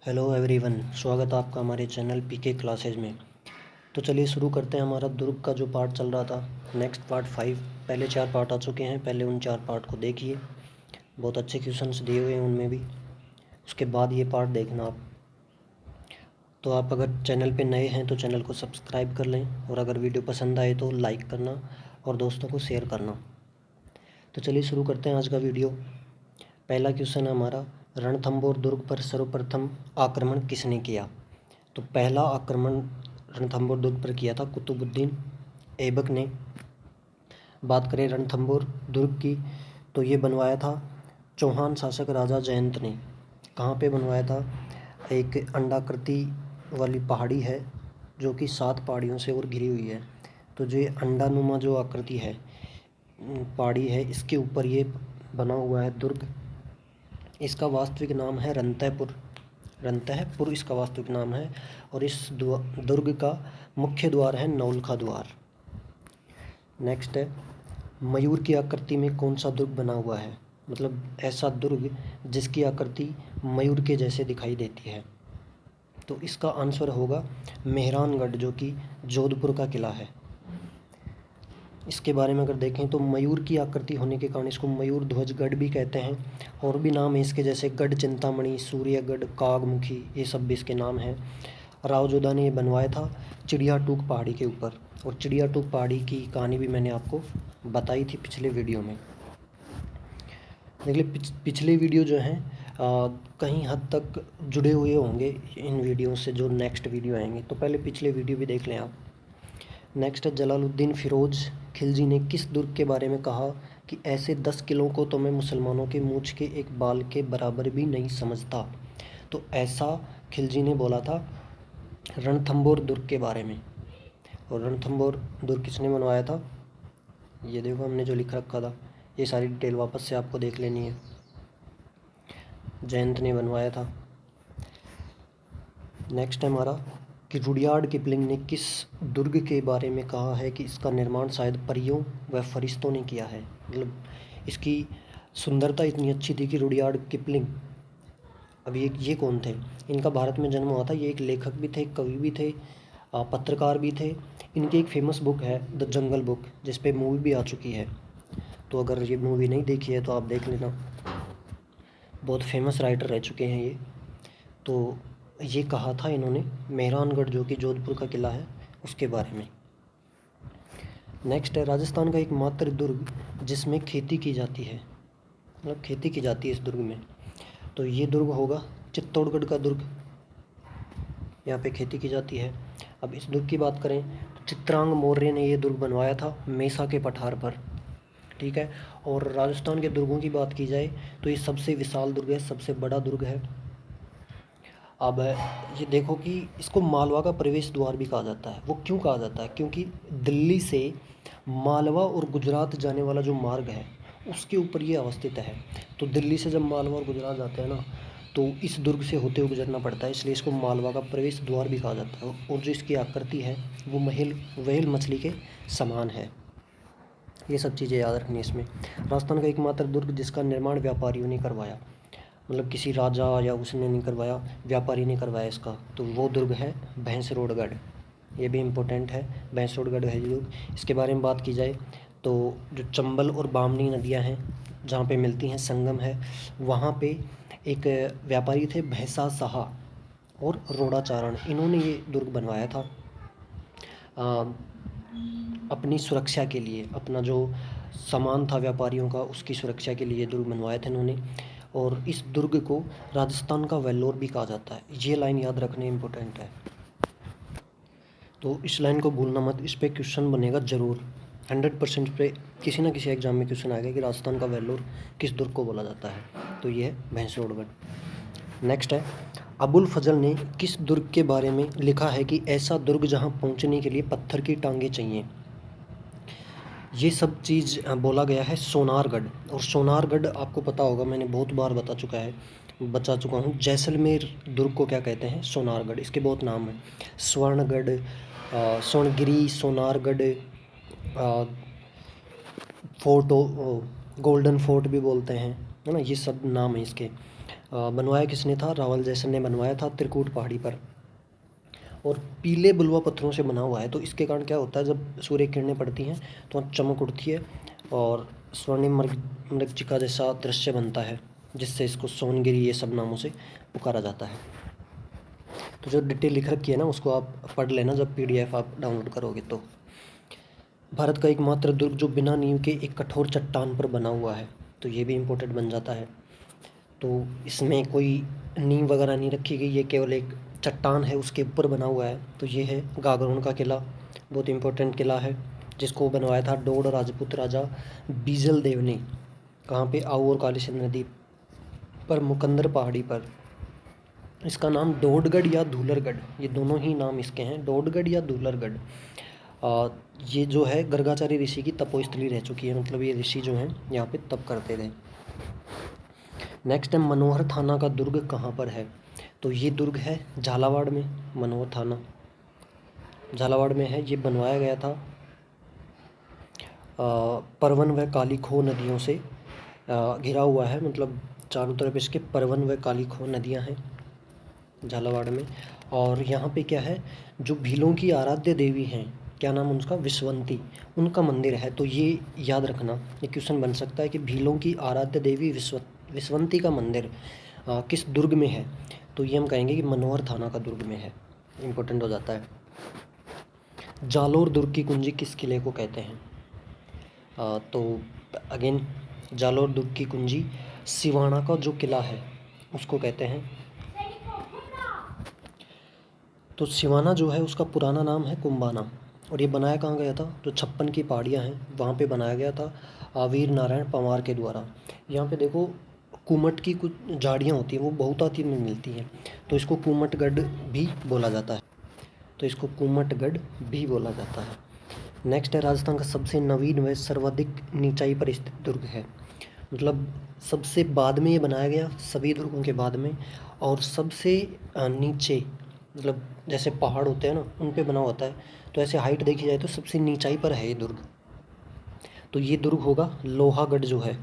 Hello everyone, स्वागत है आपका हमारे चैनल पीके क्लासेज में। तो चलिए शुरू करते हैं। हमारा दुर्ग का जो पार्ट चल रहा था, नेक्स्ट पार्ट 5। पहले 4 पार्ट आ चुके हैं, पहले उन 4 पार्ट को देखिए। बहुत अच्छे क्वेश्चंस दिए हुए हैं उनमें भी। उसके बाद ये पार्ट देखना आप। तो आप अगर चैनल पे नए हैं तो चैनल को सब्सक्राइब कर लें, और अगर वीडियो पसंद आए तो लाइक करना और दोस्तों को शेयर करना। तो चलिए शुरू करते हैं आज का वीडियो। पहला क्वेश्चन है हमारा, रणथंभौर दुर्ग पर सर्वप्रथम आक्रमण किसने किया? तो पहला आक्रमण रणथंभौर दुर्ग पर किया था कुतुबुद्दीन ऐबक ने। बात करें रणथंभौर दुर्ग की, तो ये बनवाया था चौहान शासक राजा जयंत ने। कहाँ पे बनवाया था? एक अंडाकृति वाली पहाड़ी है जो कि 7 पहाड़ियों से और घिरी हुई है। तो जो ये अंडानुमा जो आकृति है, पहाड़ी है, इसके ऊपर ये बना हुआ है दुर्ग। इसका वास्तविक नाम है रंतहपुर इसका वास्तविक नाम है। और इस दुर्ग का मुख्य द्वार है नौलखा द्वार। नेक्स्ट है, मयूर की आकृति में कौन सा दुर्ग बना हुआ है? मतलब ऐसा दुर्ग जिसकी आकृति मयूर के जैसे दिखाई देती है। तो इसका आंसर होगा मेहरानगढ़, जो कि जोधपुर का किला है। इसके बारे में अगर देखें तो मयूर की आकृति होने के कारण इसको मयूर ध्वजगढ़ भी कहते हैं। और भी नाम है इसके, जैसे गढ़ चिंतामणि, सूर्यगढ़, कागमुखी, ये सब भी इसके नाम हैं। राव जोधा ने ये बनवाया था चिड़िया टूक पहाड़ी के ऊपर। और चिड़िया टूक पहाड़ी की कहानी भी मैंने आपको बताई थी पिछले वीडियो में। देखिए पिछले वीडियो जो हैं कहीं हद तक जुड़े हुए होंगे इन वीडियो से जो नेक्स्ट वीडियो आएंगे। तो पहले पिछले वीडियो भी देख लें आप। नेक्स्ट है, जलालुद्दीन फिरोज खिलजी ने किस दुर्ग के बारे में कहा कि ऐसे 10 किलों को तो मैं मुसलमानों के मूंछ के एक बाल के बराबर भी नहीं समझता? तो ऐसा खिलजी ने बोला था रणथंभौर दुर्ग के बारे में। और रणथंभौर दुर्ग किसने बनवाया था? ये देखो हमने जो लिख रखा था, ये सारी डिटेल वापस से आपको देख लेनी है। जयंत ने बनवाया था। नेक्स्ट है हमारा कि रुडयार्ड किपलिंग ने किस दुर्ग के बारे में कहा है कि इसका निर्माण शायद परियों व फरिश्तों ने किया है? मतलब इसकी सुंदरता इतनी अच्छी थी कि रुडयार्ड किपलिंग, अभी ये कौन थे? इनका भारत में जन्म हुआ था। ये एक लेखक भी थे, कवि भी थे, पत्रकार भी थे। इनकी एक फेमस बुक है द जंगल बुक, जिस पे मूवी भी आ चुकी है। तो अगर ये मूवी नहीं देखी है तो आप देख लेना। बहुत फेमस राइटर रह चुके हैं ये। तो ये कहा था इन्होंने मेहरानगढ़, जो कि जोधपुर का किला है, उसके बारे में। नेक्स्ट है, राजस्थान का एकमात्र दुर्ग जिसमें खेती की जाती है। मतलब खेती की जाती है इस दुर्ग में। तो ये दुर्ग होगा चित्तौड़गढ़ का दुर्ग। यहाँ पे खेती की जाती है। अब इस दुर्ग की बात करें तो चित्रांग मौर्य ने ये दुर्ग बनवाया था मेसा के पठार पर। ठीक है। और राजस्थान के दुर्गों की बात की जाए तो ये सबसे विशाल दुर्ग है, सबसे बड़ा दुर्ग है। अब ये देखो कि इसको मालवा का प्रवेश द्वार भी कहा जाता है। वो क्यों कहा जाता है? क्योंकि दिल्ली से मालवा और गुजरात जाने वाला जो मार्ग है उसके ऊपर ये अवस्थित है। तो दिल्ली से जब मालवा और गुजरात जाते हैं ना, तो इस दुर्ग से होते हुए गुजरना पड़ता है, इसलिए इसको मालवा का प्रवेश द्वार भी कहा जाता है। और जो इसकी आकृति है वो व्हेल मछली के समान है। ये सब चीज़ें याद रखनी है इसमें। राजस्थान का एकमात्र दुर्ग जिसका निर्माण व्यापारियों ने करवाया, मतलब किसी राजा या उसने नहीं करवाया, व्यापारी ने करवाया इसका, तो वो दुर्ग है भैंसरोडगढ़। ये भी इम्पोर्टेंट है, भैंसरोडगढ़ है ये दुर्ग। इसके बारे में बात की जाए तो जो चंबल और बामनी नदियाँ हैं जहाँ पे मिलती हैं, संगम है, वहाँ पे एक व्यापारी थे भैंसा साहा और रोड़ाचारण, इन्होंने ये दुर्ग बनवाया था अपनी सुरक्षा के लिए। अपना जो सामान था व्यापारियों का, उसकी सुरक्षा के लिए दुर्ग बनवाए थे इन्होंने। और इस दुर्ग को राजस्थान का वेल्लोर भी कहा जाता है। ये लाइन याद रखने इम्पोर्टेंट है, तो इस लाइन को भूलना मत। इस पर क्वेश्चन बनेगा ज़रूर, 100% पे किसी ना किसी एग्जाम में क्वेश्चन आएगा कि राजस्थान का वेल्लोर किस दुर्ग को बोला जाता है। तो ये है भैंसरोडगढ़। नेक्स्ट है, अबुल फजल ने किस दुर्ग के बारे में लिखा है कि ऐसा दुर्ग जहाँ पहुँचने के लिए पत्थर की टांगें चाहिए? ये सब चीज़ बोला गया है सोनारगढ़। और सोनारगढ़ आपको पता होगा, मैंने बहुत बार बता चुका हूँ। जैसलमेर दुर्ग को क्या कहते हैं? सोनारगढ़। इसके बहुत नाम हैं, Swarngarh, Swarnagiri, Sonargarh, fort, golden fort भी बोलते हैं, है ना। ये सब नाम है इसके। बनवाया किसने था? रावल जैसन ने बनवाया था त्रिकूट पहाड़ी पर, और पीले बलुआ पत्थरों से बना हुआ है। तो इसके कारण क्या होता है, जब सूर्य किरणें पड़ती हैं तो चमक उठती है और स्वर्णिम मृच्छिका जैसा दृश्य बनता है, जिससे इसको सोनगिरी ये सब नामों से पुकारा जाता है। तो जो डिटेल लिख रखी है ना, उसको आप पढ़ लेना जब PDF आप डाउनलोड करोगे तो। भारत का एकमात्र दुर्ग जो बिना नींव के एक कठोर चट्टान पर बना हुआ है, तो ये भी इम्पोर्टेंट बन जाता है। तो इसमें कोई नींव वगैरह नहीं रखी गई, ये केवल एक चट्टान है उसके ऊपर बना हुआ है। तो ये है गागरोन का किला, बहुत इम्पोर्टेंट किला है, जिसको बनवाया था डोड राजपूत राजा बीजल देव ने। कहाँ पे? आओ और काली सिंध नदी पर, मुकंदर पहाड़ी पर। इसका नाम डोडगढ़ या धूलरगढ़, ये दोनों ही नाम इसके हैं, डोडगढ़ या धूलरगढ़। ये जो है गर्गाचार्य ऋषि की तपोस्थली रह चुकी है, मतलब ये ऋषि जो हैं यहाँ पे तप करते थे। नेक्स्ट है मनोहर थाना का दुर्ग कहाँ पर है? तो ये दुर्ग है झालावाड़ में। मनोहर थाना झालावाड़ में है। ये बनवाया गया था परवन व काली खो नदियों से घिरा हुआ है, मतलब चारों तरफ इसके परवन व काली खो नदियाँ हैं झालावाड़ में। और यहाँ पे क्या है, जो भीलों की आराध्य देवी हैं, क्या नाम उनका? विश्वंती, उनका मंदिर है। तो ये याद रखना, ये क्वेश्चन बन सकता है कि भीलों की आराध्य देवी विश्वंती का मंदिर किस दुर्ग में है? तो ये हम कहेंगे कि मनोहर थाना का दुर्ग में है, इम्पोर्टेंट हो जाता है। जालोर दुर्ग की कुंजी किस किले को कहते हैं? तो अगेन जालोर दुर्ग की कुंजी सिवाना का जो किला है उसको कहते हैं। तो सिवाना जो है उसका पुराना नाम है कुंभाना, और ये बनाया कहाँ गया था? जो 56 की पहाड़ियाँ हैं वहाँ पे बनाया गया था वीर नारायण पंवार के द्वारा। यहाँ पे देखो कुमट की कुछ झाड़ियाँ होती हैं, वो बहुतायत में मिलती हैं, तो इसको कुमटगढ़ भी बोला जाता है। तो इसको कुमटगढ़ भी बोला जाता है। नेक्स्ट है राजस्थान का सबसे नवीन व सर्वाधिक नीचाई पर स्थित दुर्ग है, मतलब सबसे बाद में ये बनाया गया सभी दुर्गों के बाद में, और सबसे नीचे, मतलब जैसे पहाड़ होते हैं ना उन पे बना होता है, तो ऐसे हाइट देखी जाए तो सबसे नीचाई पर है ये दुर्ग। तो ये दुर्ग होगा लोहागढ़ जो है,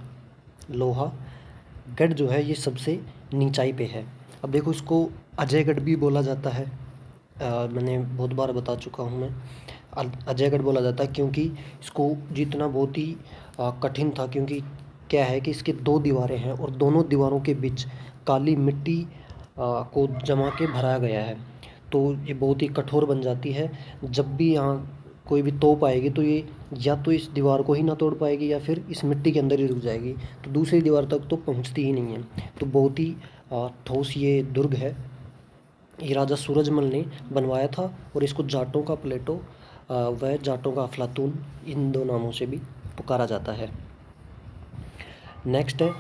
लोहागढ़ जो है ये सबसे नीचाई पे है। अब देखो इसको अजयगढ़ भी बोला जाता है, मैंने बहुत बार बता चुका हूँ मैं। अजयगढ़ बोला जाता है क्योंकि इसको जीतना बहुत ही कठिन था, क्योंकि क्या है कि इसके 2 दीवारें हैं और दोनों दीवारों के बीच काली मिट्टी को जमा के भराया गया है। तो ये बहुत ही कठोर बन जाती है। जब भी यहाँ कोई भी तोप आएगी तो ये या तो इस दीवार को ही ना तोड़ पाएगी या फिर इस मिट्टी के अंदर ही रुक जाएगी, तो दूसरी दीवार तक तो पहुँचती ही नहीं है। तो बहुत ही ठोस ये दुर्ग है। ये राजा सूरजमल ने बनवाया था, और इसको जाटों का प्लेटो व जाटों का अफलातून इन 2 नामों से भी पुकारा जाता है। नेक्स्ट है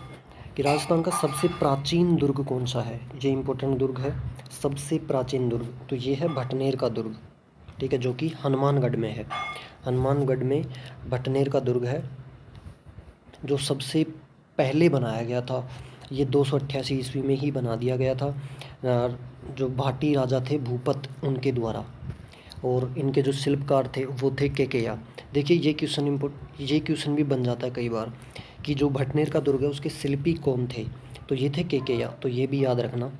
कि राजस्थान का सबसे प्राचीन दुर्ग कौन सा है? ये इम्पोर्टेंट दुर्ग है, सबसे प्राचीन दुर्ग। तो ये है भटनेर का दुर्ग, ठीक है, जो कि हनुमानगढ़ में है। हनुमानगढ़ में भटनेर का दुर्ग है, जो सबसे पहले बनाया गया था। ये 288 ईस्वी में ही बना दिया गया था, जो भाटी राजा थे भूपत उनके द्वारा, और इनके जो शिल्पकार थे वो थे केकेया। देखिए ये क्वेश्चन भी बन जाता है कई बार कि जो भटनेर का दुर्ग है उसके शिल्पी कौन थे? तो ये थे केकेया, तो ये भी याद रखना।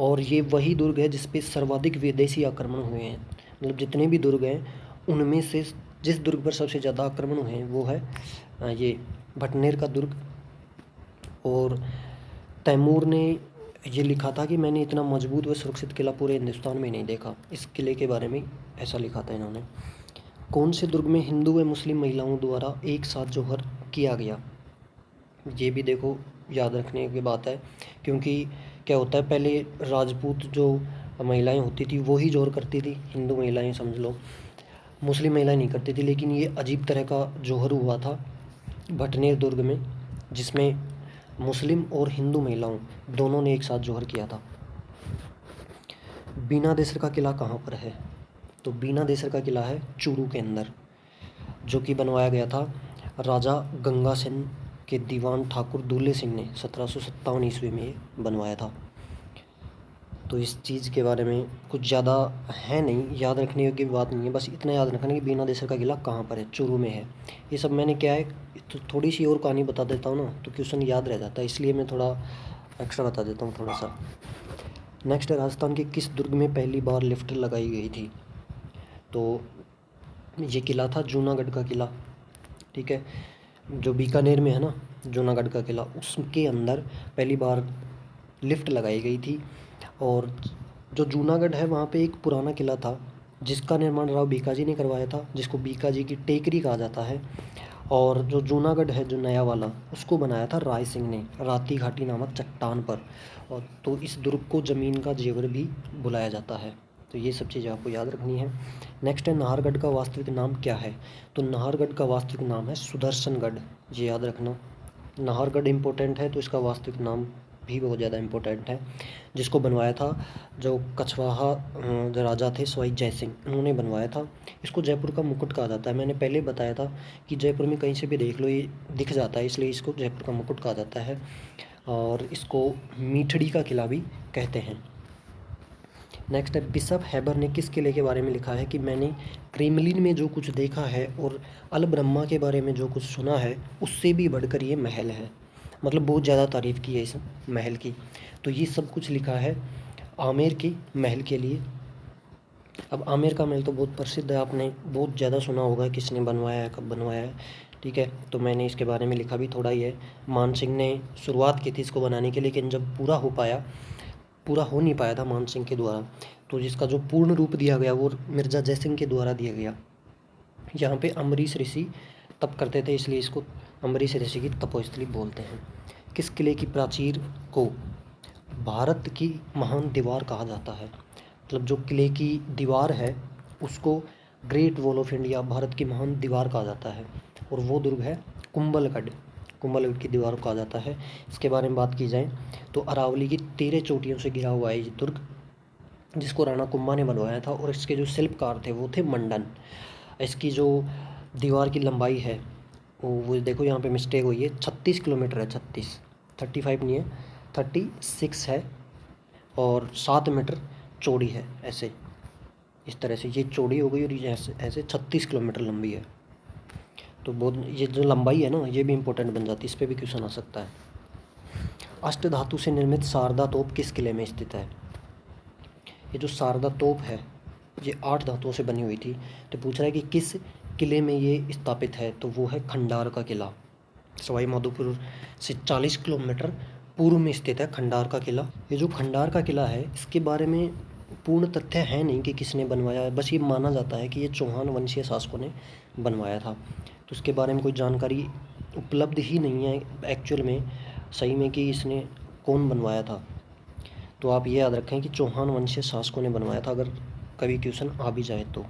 और ये वही दुर्ग है जिस पे सर्वाधिक विदेशी आक्रमण हुए हैं, मतलब जितने भी दुर्ग हैं उनमें से जिस दुर्ग पर सबसे ज़्यादा आक्रमण हुए हैं वो है ये भटनेर का दुर्ग। और तैमूर ने ये लिखा था कि मैंने इतना मजबूत व सुरक्षित किला पूरे हिंदुस्तान में नहीं देखा। इस किले के बारे में ऐसा लिखा था इन्होंने। कौन से दुर्ग में हिंदू व मुस्लिम महिलाओं द्वारा एक साथ जौहर किया गया? ये भी देखो याद रखने की बात है, क्योंकि क्या होता है पहले राजपूत जो महिलाएं होती थी वो ही जौहर करती थी, हिंदू महिलाएं समझ लो, मुस्लिम महिलाएं नहीं करती थी। लेकिन ये अजीब तरह का जौहर हुआ था भटनेर दुर्ग में, जिसमें मुस्लिम और हिंदू महिलाओं दोनों ने एक साथ जौहर किया था। बीना देसर का किला कहाँ पर है? तो बीना देसर का किला है चूरू के अंदर, जो कि बनवाया गया था राजा गंगा सेन के दीवान ठाकुर दूल्हे सिंह ने 1757 ईस्वी में ये बनवाया था। तो इस चीज़ के बारे में कुछ ज़्यादा है नहीं, याद रखने की बात नहीं है, बस इतना याद रखना कि बीना देसर का किला कहाँ पर है, चूरू में है। ये सब मैंने क्या है तो थोड़ी सी और कहानी बता देता हूँ ना, तो क्वेश्चन याद रह जाता है, इसलिए मैं थोड़ा एक्स्ट्रा बता देता हूँ थोड़ा सा। नेक्स्ट है राजस्थान के किस दुर्ग में पहली बार लिफ्ट लगाई गई थी? तो ये किला था जूनागढ़ का किला, ठीक है, जो बीकानेर में है ना, जूनागढ़ का किला, उसके अंदर पहली बार लिफ्ट लगाई गई थी। और जो जूनागढ़ है वहाँ पे एक पुराना किला था जिसका निर्माण राव बीकाजी ने करवाया था, जिसको बीकाजी की टेकरी कहा जाता है। और जो जूनागढ़ है जो नया वाला, उसको बनाया था राय सिंह ने राती घाटी नामक चट्टान पर। और तो इस दुर्ग को ज़मीन का जेवर भी बुलाया जाता है। तो ये सब चीज़ें आपको याद रखनी है। नेक्स्ट है नाहरगढ़ का वास्तविक नाम क्या है? तो नाहरगढ़ का वास्तविक नाम है सुदर्शनगढ़, ये याद रखना। नाहरगढ़ इम्पोर्टेंट है तो इसका वास्तविक नाम भी बहुत ज़्यादा इम्पोर्टेंट है। जिसको बनवाया था जो कछवाहा जो राजा थे सवाई जय सिंह, उन्होंने बनवाया था। इसको जयपुर का मुकुट कहा जाता है। मैंने पहले बताया था कि जयपुर में कहीं से भी देख लो ये दिख जाता है, इसलिए इसको जयपुर का मुकुट कहा जाता है। और इसको मीठड़ी का किला भी कहते हैं। नेक्स्ट है बिशप हैबर ने किस किले के बारे में लिखा है कि मैंने क्रेमलिन में जो कुछ देखा है और अल ब्रह्मा के बारे में जो कुछ सुना है उससे भी बढ़कर ये महल है। मतलब बहुत ज़्यादा तारीफ़ की है इस महल की। तो ये सब कुछ लिखा है आमेर के महल के लिए। अब आमेर का महल तो बहुत प्रसिद्ध है, आपने बहुत ज़्यादा सुना होगा किसने बनवाया है, कब बनवाया है, ठीक है। तो मैंने इसके बारे में लिखा भी थोड़ा ही है। मान सिंह ने शुरुआत की थी इसको बनाने के, लेकिन जब पूरा हो नहीं पाया था मान सिंह के द्वारा, तो जिसका जो पूर्ण रूप दिया गया वो मिर्ज़ा जयसिंह के द्वारा दिया गया। यहाँ पे अम्बरीश ऋषि तप करते थे, इसलिए इसको अम्बरीश ऋषि की तपोस्थली बोलते हैं। किस किले की प्राचीर को भारत की महान दीवार कहा जाता है? मतलब जो किले की दीवार है उसको great wall of India, Bharat की महान दीवार कहा जाता है। और वो दुर्ग है कुंभलगढ़ की दीवार को कहा जाता है। इसके बारे में बात की जाए तो अरावली की 13 चोटियों से घिरा हुआ है ये दुर्ग, जिसको राणा कुंभा ने बनवाया था। और इसके जो शिल्पकार थे वो थे मंडन। इसकी जो दीवार की लंबाई है वो देखो यहाँ पे मिस्टेक हुई है, 36 किलोमीटर है। 35 नहीं है, 36 है। और 7 मीटर चौड़ी है। ऐसे इस तरह से ये चौड़ी हो गई और ये ऐसे 36 किलोमीटर लंबी है। तो बहुत ये जो लंबाई है ना ये भी इम्पोर्टेंट बन जाती है, इस पर भी क्वेश्चन आ सकता है। अष्ट धातु से निर्मित शारदा तोप किस किले में स्थित है? ये जो शारदा तोप है ये 8 धातुओं से बनी हुई थी। तो पूछ रहा है कि किस किले में ये स्थापित है? तो वो है खंडार का किला। सवाई माधोपुर से 40 किलोमीटर पूर्व में स्थित है खंडार का किला। ये जो खंडार का किला है इसके बारे में पूर्ण तथ्य है नहीं कि किसने बनवाया है, बस ये माना जाता है कि ये चौहान वंशीय शासकों ने बनवाया था। तो उसके बारे में कोई जानकारी उपलब्ध ही नहीं है एक्चुअल में सही में कि इसने कौन बनवाया था। तो आप ये याद रखें कि चौहान वंशीय शासकों ने बनवाया था, अगर कभी क्वेश्चन आ भी जाए तो।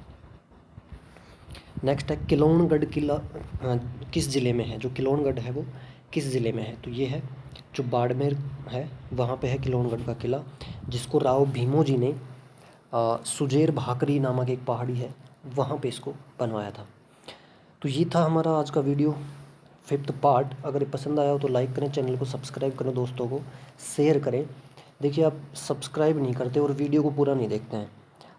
नेक्स्ट है किलोणगढ़ किला किस ज़िले में है? जो किलोणगढ़ है वो किस ज़िले में है? तो ये है जो बाड़मेर है वहाँ पे है किलोणगढ़ का किला, जिसको राव भीमो जी ने सुजेर भाकरी नामक एक पहाड़ी है वहाँ पे इसको बनवाया था। तो ये था हमारा आज का वीडियो 5th पार्ट। अगर पसंद आया हो तो लाइक करें, चैनल को सब्सक्राइब करें, दोस्तों को शेयर करें। देखिए आप सब्सक्राइब नहीं करते और वीडियो को पूरा नहीं देखते हैं।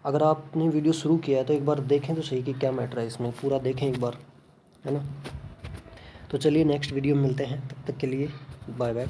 अगर आपने वीडियो शुरू किया है तो एक बार देखें तो सही कि क्या मैटर है इसमें, पूरा देखें एक बार, है ना। तो चलिए नेक्स्ट वीडियो में मिलते हैं, तब तक के लिए बाय बाय।